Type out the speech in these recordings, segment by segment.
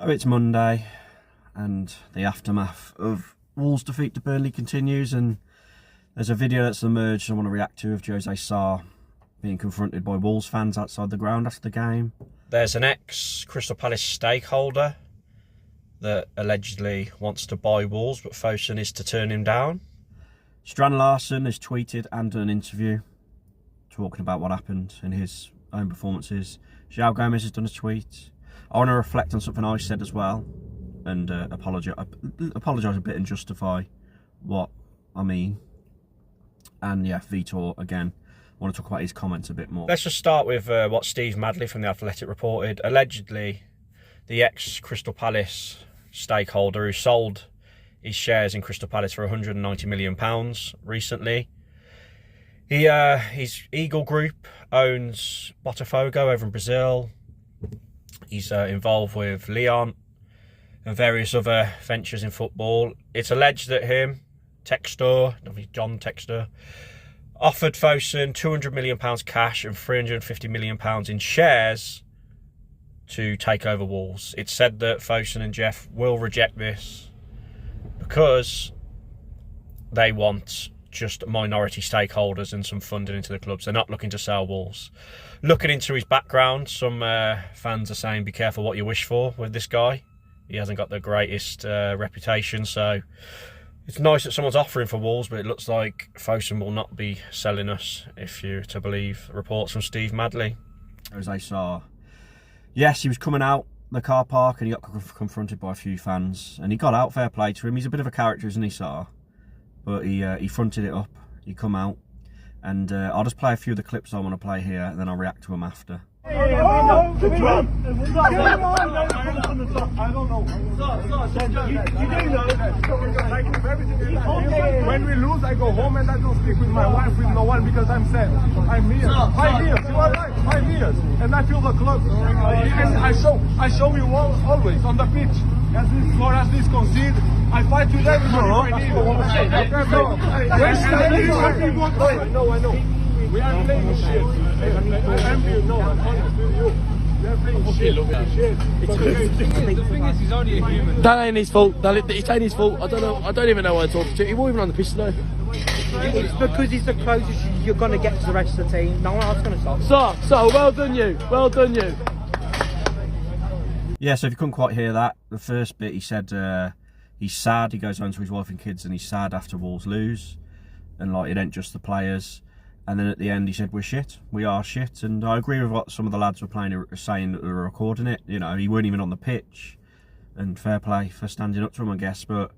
So it's Monday and the aftermath of Wolves' defeat to Burnley continues, and there's a video that's emerged I want to react to of Jose Sarr being confronted by Wolves fans outside the ground after the game. There's an ex-Crystal Palace stakeholder that allegedly wants to buy Wolves, but Fosun is to turn him down. Strand Larsen has tweeted and done an interview talking about what happened in his own performances. João Gomez has done a tweet. I want to reflect on something I said as well and apologise a bit and justify what I mean. And yeah, Vitor, again, I want to talk about his comments a bit more. Let's just start with what Steve Madley from The Athletic reported. Allegedly, the ex-Crystal Palace stakeholder who sold his shares in Crystal Palace for £190 million recently. His Eagle Group owns Botafogo over in Brazil. He's involved with Lyon and various other ventures in football. It's alleged that him, John Textor, offered Fosun £200 million cash and £350 million in shares to take over Wolves. It's said that Fosun and Jeff will reject this because they want just minority stakeholders and some funding into the clubs. They're not looking to sell Wolves. Looking into his background, some fans are saying be careful what you wish for with this guy. He hasn't got the greatest reputation, so it's nice that someone's offering for Wolves, but it looks like Fosun will not be selling us, if you're to believe reports from Steve Madley. As I saw, yes, he was coming out the car park and he got confronted by a few fans, and he got out, fair play to him. He's a bit of a character, isn't he, Sarr? But he fronted it up, he come out, and I'll just play a few of the clips I want to play here, and then I'll react to them after. I don't know. When we lose, I go home and I don't speak with my wife, with no one, because I'm sad. I'm here. 5 years. You are right. 5 years. And I feel the club. And I show you always on the pitch. As this score, as this concede, I fight with everybody. I know. We are playing shit. I'm honest with you. We are playing shit. The thing is, he's only a human. That ain't his fault. It ain't his fault. I don't know. I don't even know what I'm talking to. He won't even on the pitch though. It's because he's the closest you're going to get to the rest of the team. No one else is going to stop. So well done you. Well done you. Yeah, so if you couldn't quite hear that, the first bit he said he's sad. He goes home to his wife and kids and he's sad after Wolves lose. And like, it ain't just the players. And then at the end he said, we're shit. We are shit. And I agree with what some of the lads were saying that they were recording it. You know, he weren't even on the pitch. And fair play for standing up to him, I guess. But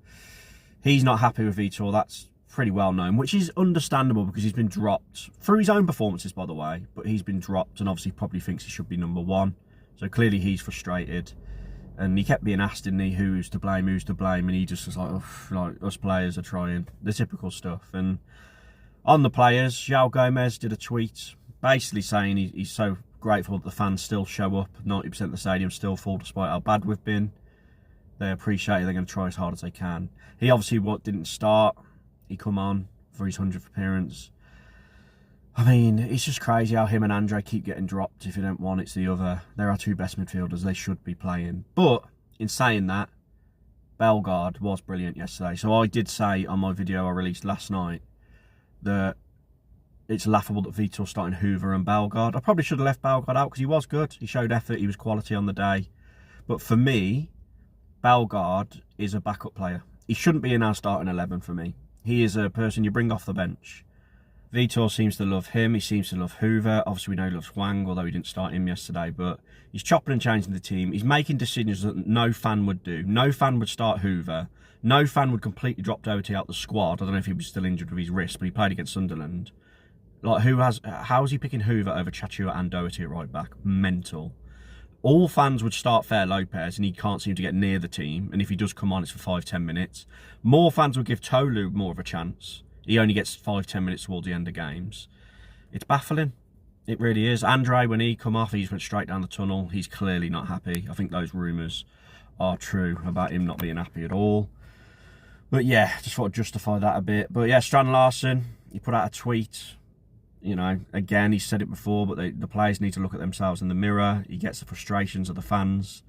he's not happy with Vitor. That's pretty well known, which is understandable because he's been dropped. Through his own performances, by the way. But he's been dropped and obviously probably thinks he should be number one. So clearly he's frustrated. And he kept being asked, didn't he, who's to blame. And he just was like, oh, like, us players are trying. The typical stuff. And on the players, João Gomez did a tweet basically saying he's so grateful that the fans still show up. 90% of the stadium still full despite how bad we've been. They appreciate it. They're going to try as hard as they can. He obviously didn't start. He come on for his 100th appearance. I mean, it's just crazy how him and Andre keep getting dropped. If you don't want, it's the other. They're our two best midfielders. They should be playing. But in saying that, Bellegarde was brilliant yesterday. So I did say on my video I released last night that it's laughable that Vitor's starting Hoover and Bellegarde. I probably should have left Bellegarde out because he was good. He showed effort. He was quality on the day. But for me, Bellegarde is a backup player. He shouldn't be in our starting 11 for me. He is a person you bring off the bench. Vitor seems to love him. He seems to love Hoover. Obviously, we know he loves Hwang, although he didn't start him yesterday. But he's chopping and changing the team. He's making decisions that no fan would do. No fan would start Hoover. No fan would completely drop Doherty out the squad. I don't know if he was still injured with his wrist, but he played against Sunderland. Like, how is he picking Hoover over Chachua and Doherty at right back? Mental. All fans would start Fair Lopez, and he can't seem to get near the team. And if he does come on, it's for 5-10 minutes. More fans would give Tolu more of a chance. He only gets 5-10 minutes towards the end of games. It's baffling. It really is. Andre, when he come off, he just went straight down the tunnel. He's clearly not happy. I think those rumours are true about him not being happy at all. But yeah, just want to justify that a bit. But yeah, Strand Larsen, he put out a tweet. You know, again, he said it before, but the players need to look at themselves in the mirror. He gets the frustrations of the fans.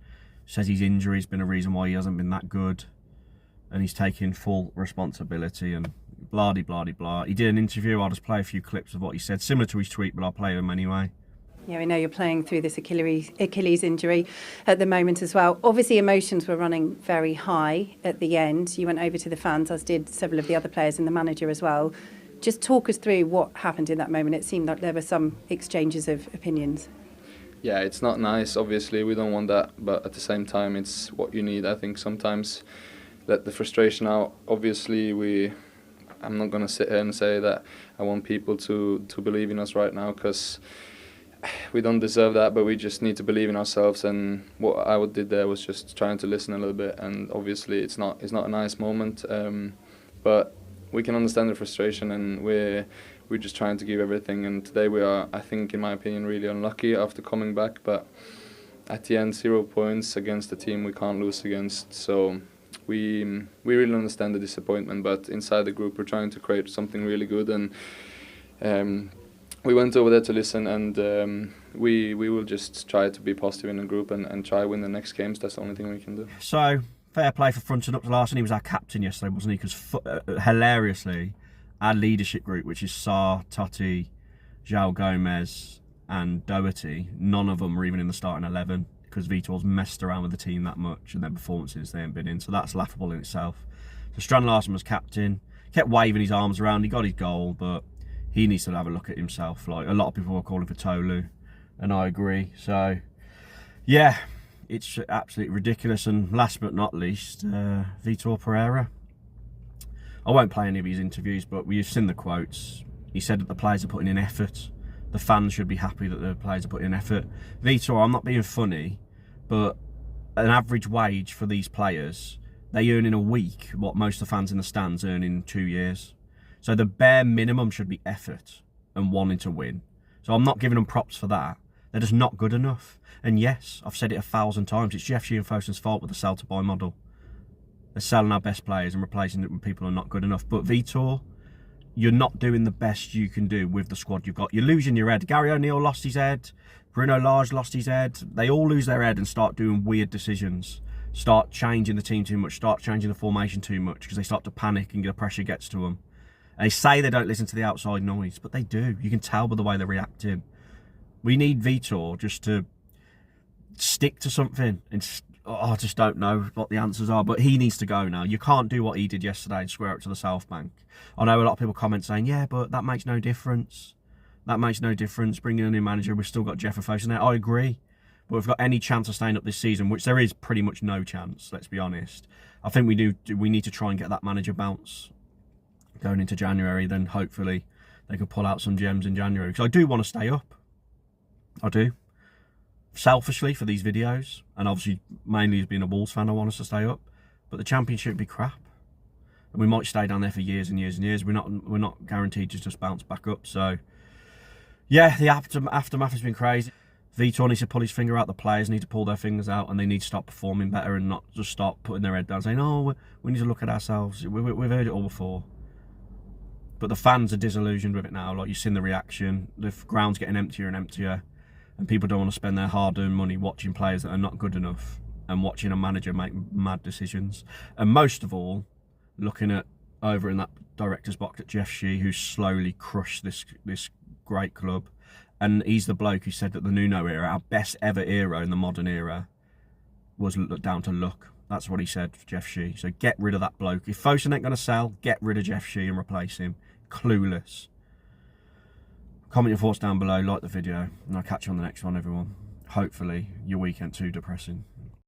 Says his injury's been a reason why he hasn't been that good, and he's taking full responsibility and blah de blah de blah. He did an interview. I'll just play a few clips of what he said, similar to his tweet, but I'll play them anyway. Yeah, we know you're playing through this Achilles injury at the moment as well. Obviously, emotions were running very high at the end. You went over to the fans, as did several of the other players and the manager as well. Just talk us through what happened in that moment. It seemed like there were some exchanges of opinions. Yeah, it's not nice. Obviously, we don't want that, but at the same time, it's what you need. I think sometimes let the frustration out. Obviously, I'm not going to sit here and say that I want people to believe in us right now, because we don't deserve that, but we just need to believe in ourselves. And what I did there was just trying to listen a little bit. And obviously, it's not a nice moment, but we can understand the frustration, and we're just trying to give everything. And today we are, I think, in my opinion, really unlucky after coming back. But at the end, 0 points against a team we can't lose against. So we really understand the disappointment. But inside the group, we're trying to create something really good. And we went over there to listen, and we will just try to be positive in the group and try to win the next games. That's the only thing we can do. So, fair play for fronting up to Larson. He was our captain yesterday, wasn't he? Because hilariously, our leadership group, which is Sarr, Totti, João Gomez and Doherty, none of them were even in the starting 11 because Vitor's messed around with the team that much and their performances they haven't been in. So that's laughable in itself. So Strand Larson was captain, kept waving his arms around. He got his goal, but he needs to have a look at himself. Like, a lot of people were calling for Tolu, and I agree. So, yeah, it's absolutely ridiculous. And last but not least, Vitor Pereira. I won't play any of his interviews, but we've seen the quotes. He said that the players are putting in effort. The fans should be happy that the players are putting in effort. Vitor, I'm not being funny, but an average wage for these players, they earn in a week what most of the fans in the stands earn in 2 years. So the bare minimum should be effort and wanting to win. So I'm not giving them props for that. They're just not good enough. And yes, I've said it 1,000 times, it's Jeff Shee and Fosun's fault with the sell to buy model. They're selling our best players and replacing it with people who are not good enough. But Vitor, you're not doing the best you can do with the squad you've got. You're losing your head. Gary O'Neill lost his head. Bruno Lage lost his head. They all lose their head and start doing weird decisions. Start changing the team too much. Start changing the formation too much because they start to panic and the pressure gets to them. They say they don't listen to the outside noise, but they do. You can tell by the way they're reacting. We need Vitor just to stick to something. And I just don't know what the answers are, but he needs to go now. You can't do what he did yesterday and square up to the South Bank. I know a lot of people comment saying, yeah, but that makes no difference. That makes no difference. Bringing in a new manager, we've still got Jeff and Fosun there. I agree. But if we've got any chance of staying up this season, which there is pretty much no chance, let's be honest, I think we need to try and get that manager bounce going into January. Then hopefully they could pull out some gems in January. Because I do want to stay up. I do. Selfishly for these videos, and obviously mainly as being a Wolves fan, I want us to stay up. But the Championship would be crap. And we might stay down there for years and years and years. We're not guaranteed to just bounce back up. So, yeah, the aftermath has been crazy. Vitor needs to pull his finger out. The players need to pull their fingers out, and they need to start performing better and not just start putting their head down saying, oh, we need to look at ourselves. We've heard it all before. But the fans are disillusioned with it now. Like, you've seen the reaction. The ground's getting emptier and emptier, and people don't want to spend their hard-earned money watching players that are not good enough and watching a manager make mad decisions. And most of all, looking at over in that director's box at Jeff Shee, who's slowly crushed this great club. And he's the bloke who said that the Nuno era, our best ever era in the modern era, was down to luck. That's what he said, Jeff Shee. So get rid of that bloke. If Fosun ain't going to sell, get rid of Jeff Shee and replace him. Clueless. Comment your thoughts down below, like the video, and I'll catch you on the next one, everyone. Hopefully, your weekend too depressing.